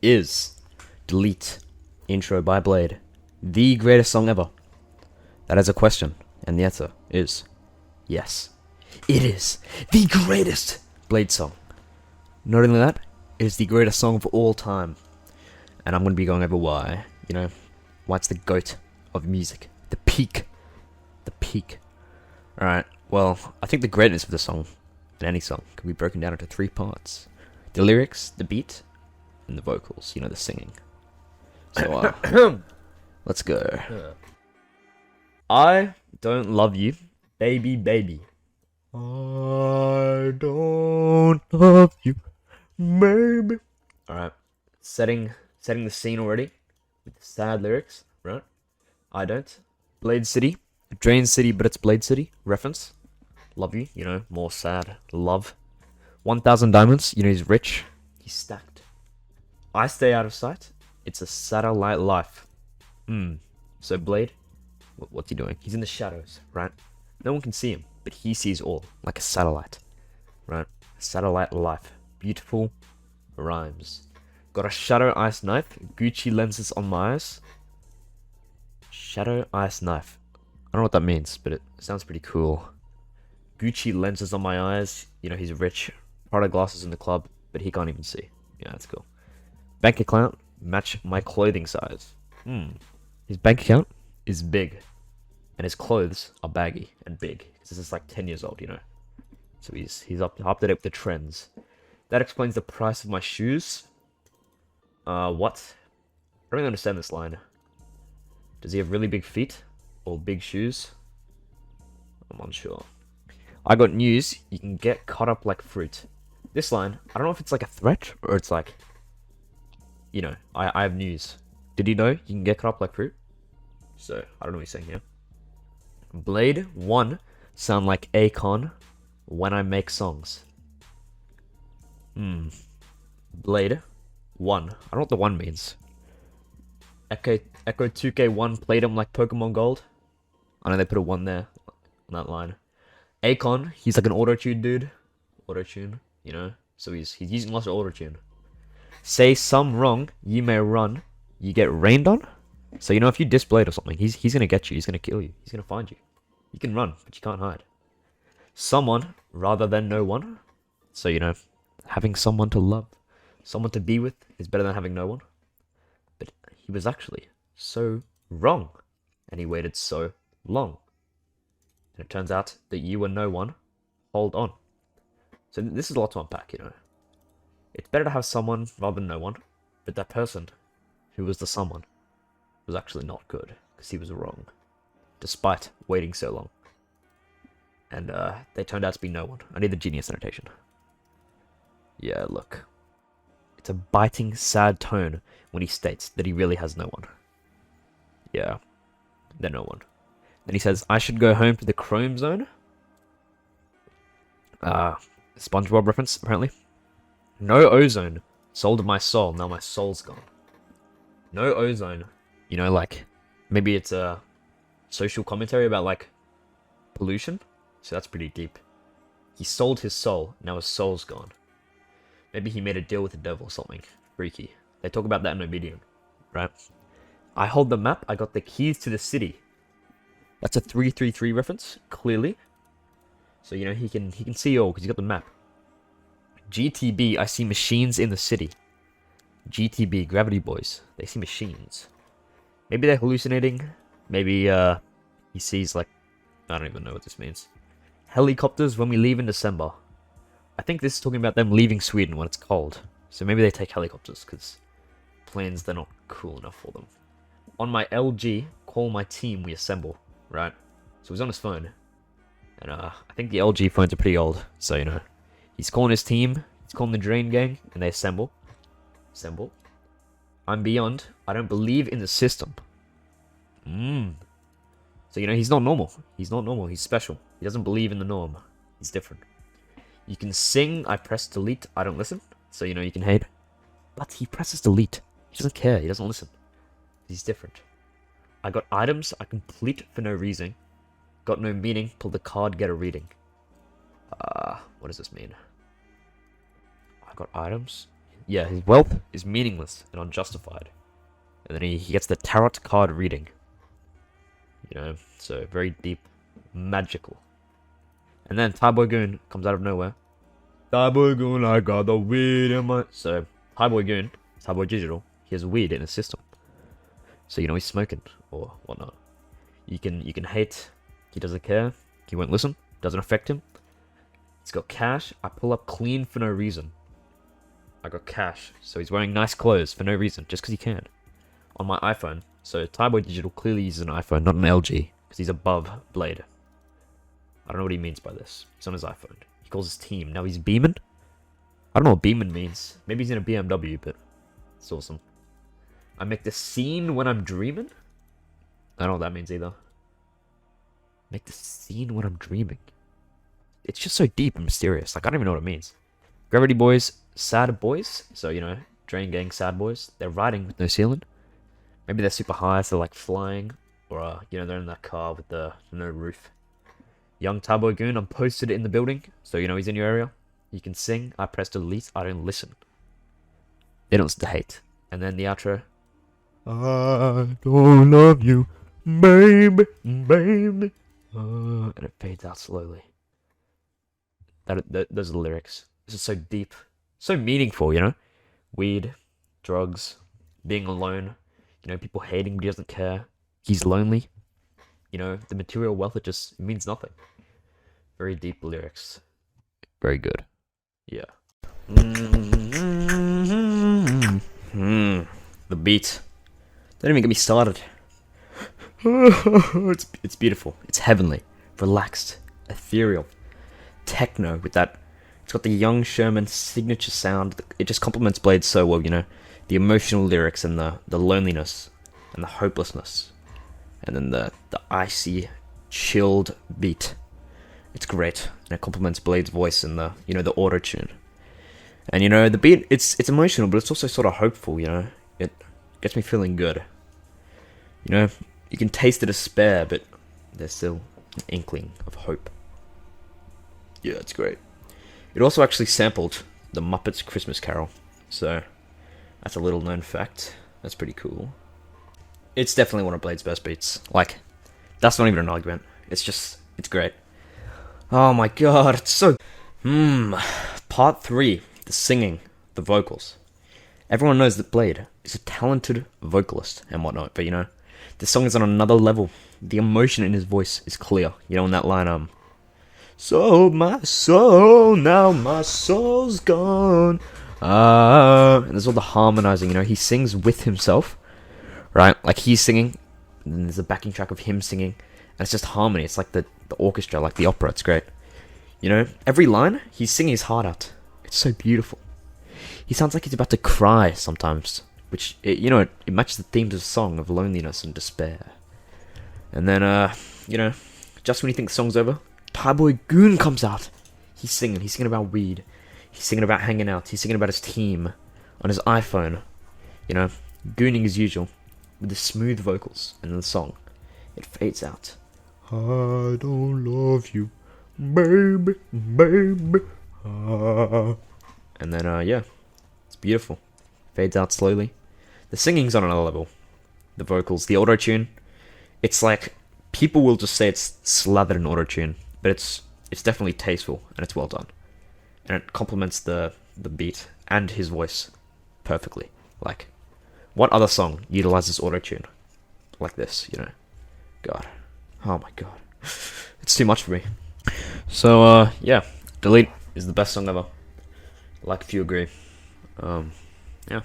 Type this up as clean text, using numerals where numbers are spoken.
Is Delete intro by Bladee the greatest song ever? That is a question, and the answer is yes. It is the greatest Bladee song. Not only that, it is the greatest song of all time. And I'm going to be going over why. You know, why it's the GOAT of music. The peak. The peak. Alright, well, I think the greatness of the song, and any song, can be broken down into 3 parts. The lyrics, the beat, and the vocals, you know, the singing. So, let's go. I don't love you, baby, baby. I don't love you, baby. Alright, setting the scene already with the sad lyrics, right? I don't. Bladee City, Drain City, but it's Bladee City reference. Love you, you know, more sad. Love. 1,000 diamonds, you know, he's rich. He's stacked. I stay out of sight. It's a satellite life. So Bladee, what's he doing? He's in the shadows, right? No one can see him, but he sees all, like a satellite, right? Satellite life. Beautiful rhymes. Got a shadow ice knife, Gucci lenses on my eyes. Shadow ice knife. I don't know what that means, but it sounds pretty cool. Gucci lenses on my eyes. You know, he's rich. Prada glasses in the club, but he can't even see. Yeah, that's cool. Bank account, match my clothing size. His bank account is big, and his clothes are baggy and big. This is like 10 years old, you know. So he's up to date with the trends. That explains the price of my shoes. What? I don't really understand this line. Does he have really big feet? Or big shoes? I'm unsure. I got news. You can get cut up like fruit. This line, I don't know if it's like a threat or it's like, you know, I have news. Did you know you can get cut up like fruit? So, I don't know what he's saying here. Bladee 1 sound like Akon when I make songs. Bladee 1. I don't know what the 1 means. Echo 2K1 played him like Pokemon Gold. I know they put a 1 there on that line. Akon, he's like an auto-tune dude. Auto-tune, you know? So he's using lots of auto-tune. Say some wrong, you may run. You get rained on? So, you know, if you diss Bladee or something, he's gonna get you. He's gonna kill you. He's gonna find you. You can run, but you can't hide. Someone rather than no one. So, you know, having someone to love, someone to be with is better than having no one. But he was actually so wrong. And he waited so long. And it turns out that you were no one. Hold on. So this is a lot to unpack, you know. It's better to have someone rather than no one. But that person, who was the someone, was actually not good. Because he was wrong. Despite waiting so long. And they turned out to be no one. I need the genius annotation. Yeah, look. It's a biting, sad tone when he states that he really has no one. Yeah, they're no one. Then he says, I should go home to the Chrome Zone. SpongeBob reference, apparently. No ozone. Sold my soul. Now my soul's gone. No ozone. You know, like, maybe it's a social commentary about, like, pollution. So that's pretty deep. He sold his soul. Now his soul's gone. Maybe he made a deal with the devil or something. Freaky. They talk about that in Obedience, right? I hold the map. I got the keys to the city. That's a 333 reference, clearly. So, you know, he can see all because he's got the map. GTB, I see machines in the city. GTB, Gravity Boys. They see machines. Maybe they're hallucinating. Maybe he sees, like, I don't even know what this means. Helicopters when we leave in December. I think this is talking about them leaving Sweden when it's cold. So maybe they take helicopters because planes, they're not cool enough for them. On my LG, call my team, we assemble. Right? So he's on his phone. And I think the LG phones are pretty old. So, you know, he's calling his team. He's calling the Drain Gang. And they assemble. Assemble. I'm beyond. I don't believe in the system. So, you know, he's not normal. He's not normal. He's special. He doesn't believe in the norm. He's different. You can sing. I press delete. I don't listen. So, you know, you can hate. But he presses delete. He doesn't care. He doesn't listen. He's different. I got items I complete for no reason. Got no meaning. Pull the card, get a reading. What does this mean? I got items. Yeah, his wealth is meaningless and unjustified. And then he gets the tarot card reading. So very deep, magical. And then Thai Goon comes out of nowhere. Thai Goon, I got the weed in my... So, Thai Goon, Thai Digital, he has weed in his system. So, he's smoking or whatnot. You can hate, he doesn't care, he won't listen, doesn't affect him. He's got cash, I pull up clean for no reason. I got cash, so he's wearing nice clothes for no reason, just because he can. On my iPhone. So Thai Digital clearly uses an iPhone, not an LG, because he's above Bladee. I don't know what he means by this. He's on his iPhone. He calls his team. Now he's beaming? I don't know what beaming means. Maybe he's in a BMW, but it's awesome. I make the scene when I'm dreaming? I don't know what that means either. Make the scene when I'm dreaming. It's just so deep and mysterious. Like, I don't even know what it means. Gravity Boys, sad boys. So, Drain Gang sad boys. They're riding with no ceiling. Maybe they're super high, so they're like flying. Or, they're in that car with the no roof. Young Thai Goon, I'm posted in the building. So, he's in your area. You can sing. I press delete. I don't listen. They don't listen to hate. And then the outro. I don't love you, baby, baby. And it fades out slowly. Those are the lyrics. This is so deep. So meaningful, Weed, drugs, being alone. People hating, but he doesn't care. He's lonely. The material wealth, it just means nothing. Very deep lyrics. Very good. Yeah. The beat. Don't even get me started. It's beautiful. It's heavenly. Relaxed. Ethereal. Techno with that. It's got the Young Sherman signature sound. It just complements Bladee so well, The emotional lyrics and the loneliness and the hopelessness. And then the icy, chilled beat. It's great. And it complements Blade's voice and the auto-tune. And the beat, it's emotional, but it's also sort of hopeful, It gets me feeling good. You can taste the despair, but there's still an inkling of hope. Yeah, it's great. It also actually sampled the Muppets Christmas Carol. So, that's a little known fact. That's pretty cool. It's definitely one of Blade's best beats. Like, that's not even an argument. It's great. Oh my god, it's so... Part 3. The singing. The vocals. Everyone knows that Bladee is a talented vocalist and whatnot, but this song is on another level. The emotion in his voice is clear. In that line, sold my soul, now my soul's gone. And there's all the harmonizing, he sings with himself, right? Like he's singing, and then there's a backing track of him singing, and it's just harmony. It's like the orchestra, like the opera. It's great. Every line, he's singing his heart out. It's so beautiful. He sounds like he's about to cry sometimes, which, it matches the themes of the song of loneliness and despair. And then, just when you think the song's over, Thai Goon comes out. He's singing about weed. He's singing about hanging out. He's singing about his team on his iPhone. Gooning as usual, with the smooth vocals. And then the song, it fades out. I don't love you, baby, baby. And then, it's beautiful. Fades out slowly. The singing's on another level. The vocals, the auto-tune. It's like, people will just say it's slathered in auto-tune, but it's definitely tasteful, and it's well done. And it complements the beat and his voice perfectly. Like, what other song utilizes auto-tune like this, God. Oh my god. It's too much for me. So, Deletee is the best song ever. Like if you agree. Yeah.